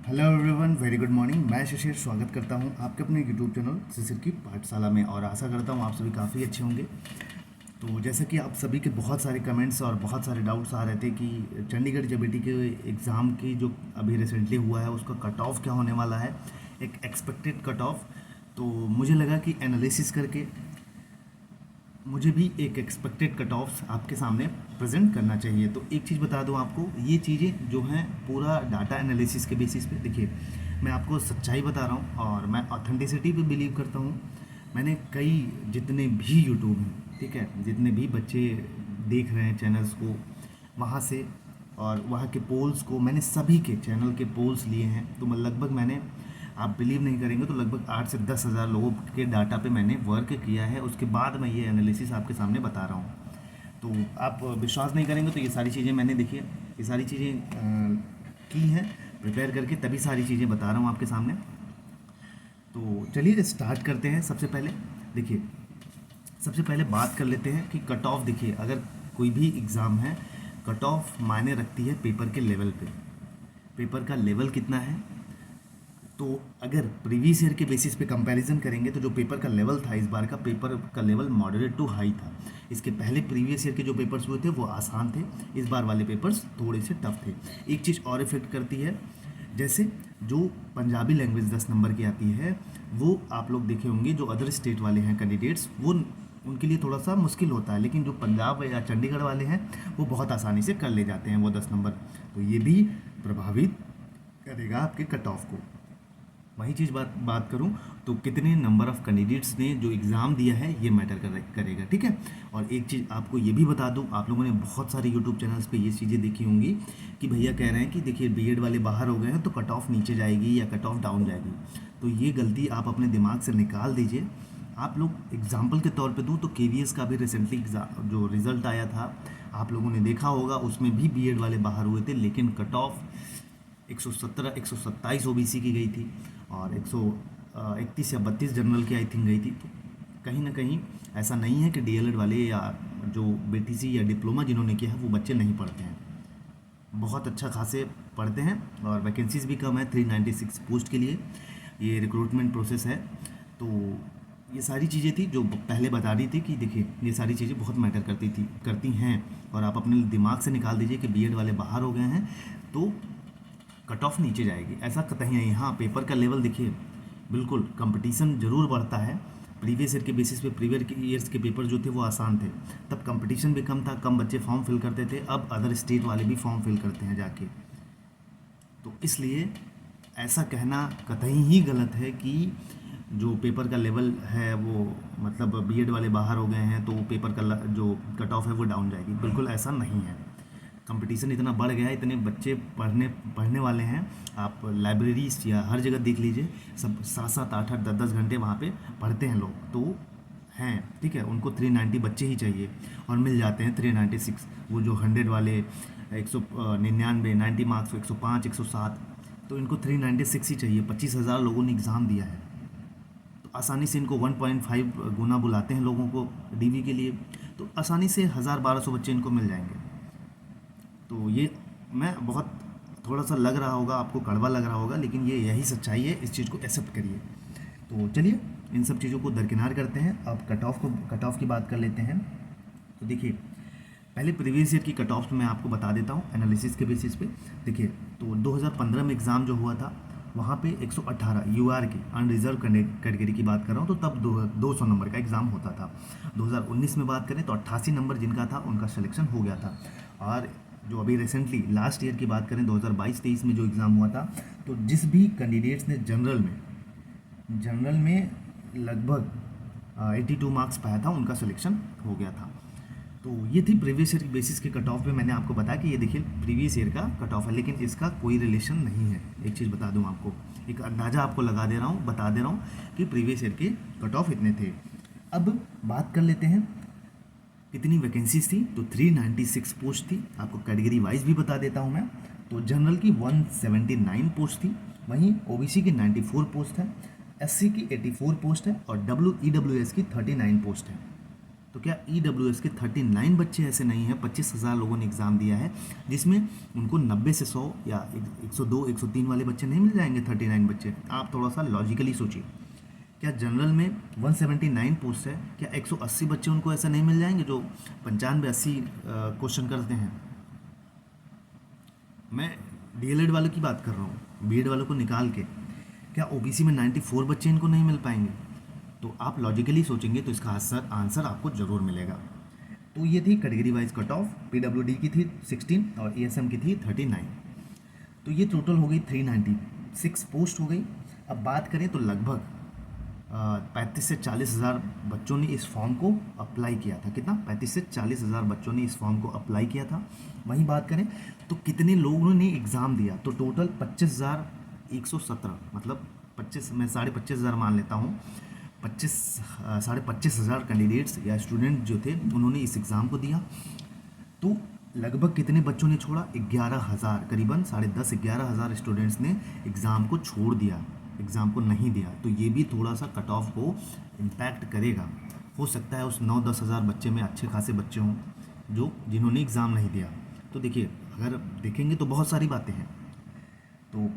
Hello everyone, very good morning. मैं शिशिर स्वागत करता हूं आपके अपने यूट्यूब चैनल शिशिर की पाठशाला में और आशा करता हूं आप सभी काफ़ी अच्छे होंगे। तो जैसे कि आप सभी के बहुत सारे कमेंट्स और बहुत सारे डाउट्स आ रहे थे कि चंडीगढ़ जेबीटी के एग्ज़ाम की जो अभी रिसेंटली हुआ है उसका कट ऑफ क्या होने वाला है, एक एक्सपेक्टेड कट ऑफ। तो मुझे लगा कि एनालिसिस करके मुझे भी एक एक्सपेक्टेड कट ऑफ्स आपके सामने प्रेजेंट करना चाहिए। तो एक चीज़ बता दूं आपको, ये चीज़ें जो हैं पूरा डाटा एनालिसिस के बेसिस पे, देखिए मैं आपको सच्चाई बता रहा हूँ और मैं ऑथेंटिसिटी पे बिलीव करता हूँ। मैंने कई जितने भी यूट्यूब हैं, ठीक है, जितने भी बच्चे देख रहे हैं चैनल्स को, वहाँ से और वहाँ के पोल्स को मैंने सभी के चैनल के पोल्स लिए हैं। तो मैं लगभग मैंने, आप बिलीव नहीं करेंगे, तो लगभग 8 से 10 हज़ार लोगों के डाटा पे मैंने वर्क किया है। उसके बाद मैं ये एनालिसिस आपके सामने बता रहा हूँ। तो आप विश्वास नहीं करेंगे, तो ये सारी चीज़ें मैंने, देखिए ये सारी चीज़ें की हैं प्रिपेयर करके, तभी सारी चीज़ें बता रहा हूँ आपके सामने। तो चलिए स्टार्ट करते हैं। सबसे पहले देखिए, सबसे पहले बात कर लेते हैं कि कट ऑफ। देखिए अगर कोई भी एग्ज़ाम है, कट ऑफ मायने रखती है पेपर के लेवल पे। पेपर का लेवल कितना है, तो अगर प्रीवियस ईयर के बेसिस पे कंपैरिजन करेंगे तो जो पेपर का लेवल था, इस बार का पेपर का लेवल मॉडरेट टू हाई था। इसके पहले प्रीवियस ईयर के जो पेपर्स हुए थे वो आसान थे, इस बार वाले पेपर्स थोड़े से टफ थे। एक चीज़ और इफेक्ट करती है, जैसे जो पंजाबी लैंग्वेज 10 नंबर की आती है, वो आप लोग देखे होंगे जो अदर स्टेट वाले हैं कैंडिडेट्स, वो उनके लिए थोड़ा सा मुश्किल होता है, लेकिन जो पंजाब या चंडीगढ़ वाले हैं वो बहुत आसानी से कर ले जाते हैं वो 10 नंबर। तो ये भी प्रभावित करेगा आपके कट ऑफ को। वही चीज़ बात करूं तो कितने नंबर ऑफ़ कैंडिडेट्स ने जो एग्ज़ाम दिया है ये मैटर करेगा, ठीक है। और एक चीज़ आपको ये भी बता दूं, आप लोगों ने बहुत सारे यूट्यूब चैनल्स पे ये चीज़ें देखी होंगी कि भैया कह रहे हैं कि देखिए बीएड वाले बाहर हो गए हैं तो कट ऑफ नीचे जाएगी या कट ऑफ डाउन जाएगी। तो ये गलती आप अपने दिमाग से निकाल दीजिए। आप लोग एग्जाम्पल के तौर पर दूँ तो केवीएस का भी रिसेंटली जो रिज़ल्ट आया था, आप लोगों ने देखा होगा, उसमें भी बीएड वाले बाहर हुए थे, लेकिन कट ऑफ 117 127 ओबीसी की गई थी और 131 या 32 जनरल की आई थिंक गई थी। तो कहीं ना कहीं ऐसा नहीं है कि डीएलएड वाले या जो बीटीसी या डिप्लोमा जिन्होंने किया है वो बच्चे नहीं पढ़ते हैं, बहुत अच्छा खासे पढ़ते हैं और वैकेंसीज भी कम है 396 पोस्ट के लिए। ये रिक्रूटमेंट प्रोसेस है। तो ये सारी चीज़ें थी जो पहले बता दी थी कि देखिए ये सारी चीज़ें बहुत मैटर करती हैं। और आप अपने दिमाग से निकाल दीजिए कि बीएड वाले बाहर हो गए हैं तो कट ऑफ नीचे जाएगी, ऐसा कतई नहीं। हाँ, पेपर का लेवल देखिए, बिल्कुल कंपटीशन ज़रूर बढ़ता है। प्रीवियस ईयर के बेसिस पे प्रीवियस ईयर्स के पेपर जो थे वो आसान थे, तब कंपटीशन भी कम था, कम बच्चे फॉर्म फिल करते थे। अब अदर स्टेट वाले भी फॉर्म फिल करते हैं जाके। तो इसलिए ऐसा कहना कतई ही गलत है कि जो पेपर का लेवल है वो, मतलब बीएड वाले बाहर हो गए हैं तो पेपर का जो कट ऑफ है वो डाउन जाएगी, बिल्कुल ऐसा नहीं है। कंपटीशन इतना बढ़ गया है, इतने बच्चे पढ़ने वाले हैं। आप लाइब्रेरीज या हर जगह देख लीजिए, सब 7-7 8-8 10-10 घंटे वहाँ पे पढ़ते हैं लोग, तो हैं, ठीक है। उनको 390 बच्चे ही चाहिए और मिल जाते हैं 396। वो जो 100 वाले 199 90 मार्क्स 105 107, तो इनको 396 ही चाहिए। 25,000 लोगों ने एग्ज़ाम दिया है, तो आसानी से इनको 1.5 गुना बुलाते हैं लोगों को डीवी के लिए, तो आसानी से 1000-1200 बच्चे इनको मिल जाएंगे। तो ये मैं बहुत, थोड़ा सा लग रहा होगा आपको, कड़वा लग रहा होगा, लेकिन ये यही सच्चाई है, इस चीज़ को एक्सेप्ट करिए। तो चलिए इन सब चीज़ों को दरकिनार करते हैं, अब कट ऑफ की बात कर लेते हैं। तो देखिए पहले प्रीवियस ईयर की कट ऑफ मैं आपको बता देता हूँ एनालिसिस के बेसिस पे। देखिए तो 2015 में एग्ज़ाम जो हुआ था वहाँ पे 118 यूआर की अनरिजर्व कैटेगरी की बात कर रहा हूँ, तो तब 200 नंबर का एग्ज़ाम होता था। 2019 में बात करें तो 88 नंबर जिनका था उनका सिलेक्शन हो गया था। और जो अभी रिसेंटली लास्ट ईयर की बात करें 2022-23 में जो एग्ज़ाम हुआ था, तो जिस भी कैंडिडेट्स ने जनरल में लगभग 82 मार्क्स पाया था उनका सिलेक्शन हो गया था। तो ये थी प्रीवियस ईयर की बेसिस के कट ऑफ पे। मैंने आपको बताया कि ये देखिए प्रीवियस ईयर का कट ऑफ है, लेकिन इसका कोई रिलेशन नहीं है। एक चीज़ बता दूं आपको, एक अंदाज़ा आपको बता दे रहा हूँ कि प्रीवियस ईयर के कट ऑफ इतने थे। अब बात कर लेते हैं कितनी वैकेंसीज थी, तो 396 पोस्ट थी। आपको कैटेगरी वाइज भी बता देता हूँ मैं। तो जनरल की 179 पोस्ट थी, वहीं ओबीसी की 94 पोस्ट है, एससी की 84 पोस्ट है और डब्ल्यूईडब्ल्यूएस की 39 पोस्ट है। तो क्या EWS के 39 बच्चे ऐसे नहीं हैं, 25,000 लोगों ने एग्ज़ाम दिया है जिसमें उनको 90 से 100 या 102 103 वाले बच्चे नहीं मिल जाएंगे? 39 बच्चे, आप थोड़ा सा लॉजिकली सोचिए। क्या जनरल में 179 पोस्ट है, क्या 180 बच्चे उनको ऐसा नहीं मिल जाएंगे जो 95-80 क्वेश्चन करते हैं? मैं DLED वालों की बात कर रहा हूँ, BEड वालों को निकाल के। क्या OBC में 94 बच्चे इनको नहीं मिल पाएंगे? तो आप लॉजिकली सोचेंगे तो इसका आंसर आपको ज़रूर मिलेगा। तो ये थी category wise cut off. PWD की थी 16 और ASM की थी 39। तो ये टोटल हो गई 396 पोस्ट हो गई। अब बात करें तो लगभग 35 से 40 हज़ार बच्चों ने इस फॉर्म को अप्लाई किया था। कितना? 35 से 40 हज़ार बच्चों ने इस फॉर्म को अप्लाई किया था। वहीं बात करें तो कितने लोगों ने एग्ज़ाम दिया, तो टोटल 25,117, मतलब 25, मैं 25,500 मान लेता हूँ, 25,500 कैंडिडेट्स या स्टूडेंट जो थे उन्होंने इस एग्ज़ाम को दिया। तो लगभग कितने बच्चों ने छोड़ा? 11,000, करीबन 10,500-11,000 स्टूडेंट्स ने एग्ज़ाम को छोड़ दिया, एग्ज़ाम को नहीं दिया। तो ये भी थोड़ा सा कट ऑफ को इम्पैक्ट करेगा। हो सकता है उस 9-10 हज़ार बच्चे में अच्छे खासे बच्चे हों जिन्होंने एग्ज़ाम नहीं दिया। तो देखिए, अगर देखेंगे तो बहुत सारी बातें हैं। तो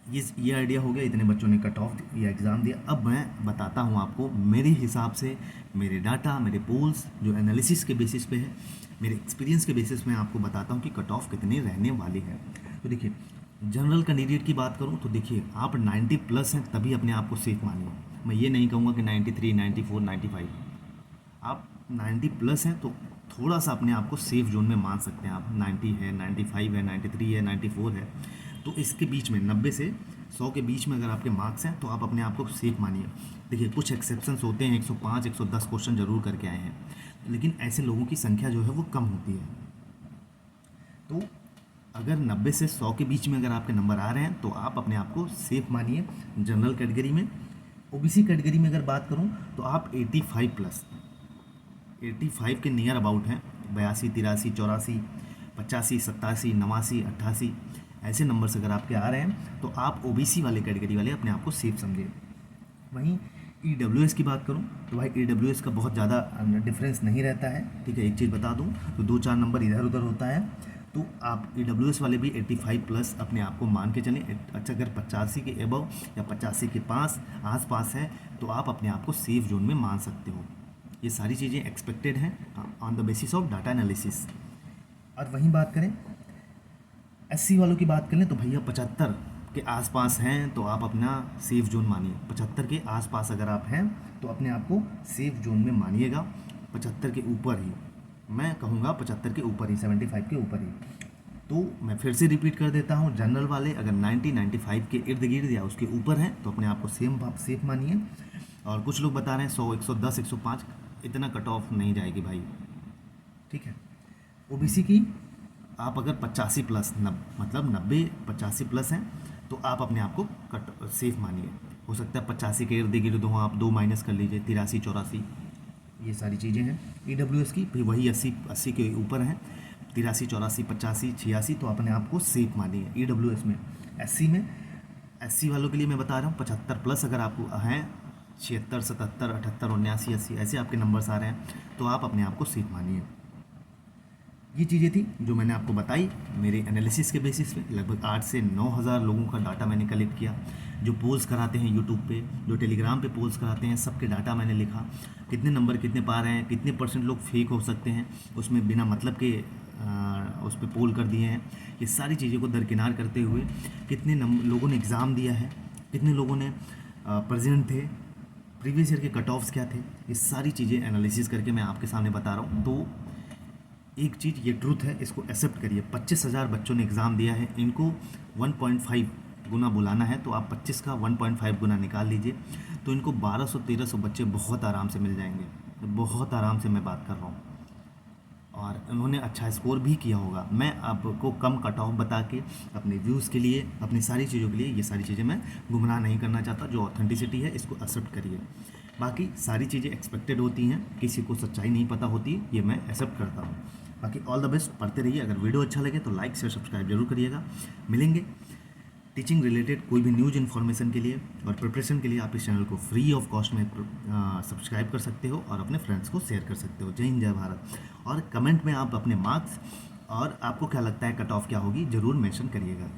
ये आइडिया हो गया, इतने बच्चों ने कट ऑफ या एग्ज़ाम दिया। अब मैं बताता हूँ आपको मेरे हिसाब से, मेरे डाटा, मेरे पोल्स जो एनालिसिस के बेसिस पे है, मेरे एक्सपीरियंस के बेसिस में आपको बताता हूँ कि कट ऑफ कितनी रहने वाली है। तो देखिए, जनरल कैंडिडेट की बात करूँ तो देखिए, आप 90 प्लस हैं तभी अपने आप को सेफ मानिए। मैं ये नहीं कहूँगा कि 93, 94, 95। आप 90 प्लस हैं तो थोड़ा सा अपने आप को सेफ जोन में मान सकते हैं। आप 90 है, 95 है, 93 है, 94 है, तो इसके बीच में 90 से 100 के बीच में अगर आपके मार्क्स हैं तो आप अपने आप को सेफ मानिए। देखिए, कुछ एक्सेप्शंस होते हैं, 105, 110 क्वेश्चन जरूर करके आए हैं, लेकिन ऐसे लोगों की संख्या जो है वो कम होती है। तो अगर 90 से 100 के बीच में अगर आपके नंबर आ रहे हैं तो आप अपने आप को सेफ मानिए जनरल कैटेगरी में। OBC कैटेगरी में अगर बात करूं तो आप 85 प्लस, 85 के नियर अबाउट हैं। 82, 83, 84, 85, 87, 89, 88 ऐसे नंबर्स अगर आपके आ रहे हैं तो आप OBC वाले कैटेगरी वाले अपने आप को सेफ समझिए। वहीं EWS की बात करूं तो भाई EWS का बहुत ज़्यादा डिफरेंस नहीं रहता है। ठीक है, एक चीज़ बता दूं तो 2-4 नंबर इधर उधर होता है। तो आप EWS वाले भी 85 प्लस अपने आप को मान के चलें। अच्छा, अगर 85 के एबव या 85 के आस पास है तो आप अपने आप को सेफ जोन में मान सकते हो। ये सारी चीज़ें एक्सपेक्टेड हैं on the basis of data analysis. और वहीं बात करें SC वालों की बात करें तो भैया 75 के आसपास हैं तो आप अपना सेफ जोन मानिए। 75 के आसपास अगर आप हैं तो अपने आप को सेफ जोन में मानिएगा। 75 के ऊपर ही, मैं कहूँगा 75 के ऊपर ही, 75 के ऊपर ही। तो मैं फिर से रिपीट कर देता हूँ, जनरल वाले अगर 90-95 के इर्द गिर्द या उसके ऊपर हैं तो अपने आप को सेफ मानिए। और कुछ लोग बता रहे हैं 100, 110, 105, इतना कट ऑफ नहीं जाएगी भाई। ठीक है, OBC की आप अगर 85 प्लस, मतलब 90-85 प्लस हैं तो आप अपने आप को सेफ मानिए। हो सकता है 85 के इर्द गिर्द हो, आप 2 माइनस कर लीजिए, 83, 84, ये सारी चीज़ें हैं। EWS की भी वही 80 के ऊपर हैं, 83, 84, 85, 86, तो अपने आप को सेफ मानिए EWS में। SC वालों के लिए मैं बता रहा हूँ 75 प्लस अगर आपको हैं, 76, 77, 78, 79, 80 ऐसे आपके नंबर्स आ रहे हैं तो आप अपने आप को सेफ मानिए। ये चीज़ें थी जो मैंने आपको बताई मेरे एनालिसिस के बेसिस पे। लगभग 8 से 9 हज़ार लोगों का डाटा मैंने कलेक्ट किया। जो पोल्स कराते हैं यूट्यूब पे, जो टेलीग्राम पे पोल्स कराते हैं, सबके डाटा मैंने लिखा। कितने नंबर कितने पा रहे हैं, कितने % लोग फेक हो सकते हैं, उसमें बिना मतलब के उस पर पोल कर दिए हैं। ये सारी चीज़ों को दरकिनार करते हुए कितने लोगों ने एग्ज़ाम दिया है, कितने लोगों ने प्रेजेंट थे, प्रीवियस ईयर के कट ऑफ्स क्या थे, ये सारी चीज़ें एनालिसिस करके मैं आपके सामने बता रहा हूँ। तो एक चीज़ ये ट्रूथ है, इसको एक्सेप्ट करिए। 25,000 बच्चों ने एग्ज़ाम दिया है, इनको 1.5 गुना बुलाना है तो आप 25 का 1.5 गुना निकाल लीजिए तो इनको 1200-1300 बच्चे बहुत आराम से मिल जाएंगे। बहुत आराम से मैं बात कर रहा हूँ, और उन्होंने अच्छा स्कोर भी किया होगा। मैं आपको कम कट ऑफ बता के अपने व्यूज़ के लिए, अपनी सारी चीज़ों के लिए, ये सारी चीज़ें मैं गुमराह नहीं करना चाहता। जो ऑथेंटिसिटी है इसको एक्सेप्ट करिए। बाकी सारी चीज़ें एक्सपेक्टेड होती हैं, किसी को सच्चाई नहीं पता होती, ये मैं एक्सेप्ट करता हूँ। बाकी ऑल द बेस्ट, पढ़ते रहिए। अगर वीडियो अच्छा लगे तो लाइक शेयर सब्सक्राइब जरूर करिएगा। मिलेंगे टीचिंग रिलेटेड कोई भी न्यूज़ इन्फॉर्मेशन के लिए और प्रिपरेशन के लिए आप इस चैनल को फ्री ऑफ कॉस्ट में सब्सक्राइब कर सकते हो और अपने फ्रेंड्स को शेयर कर सकते हो। जय हिंद, जय भारत। और कमेंट में आप अपने मार्क्स और आपको क्या लगता है कट ऑफ क्या होगी ज़रूर मेंशन करिएगा।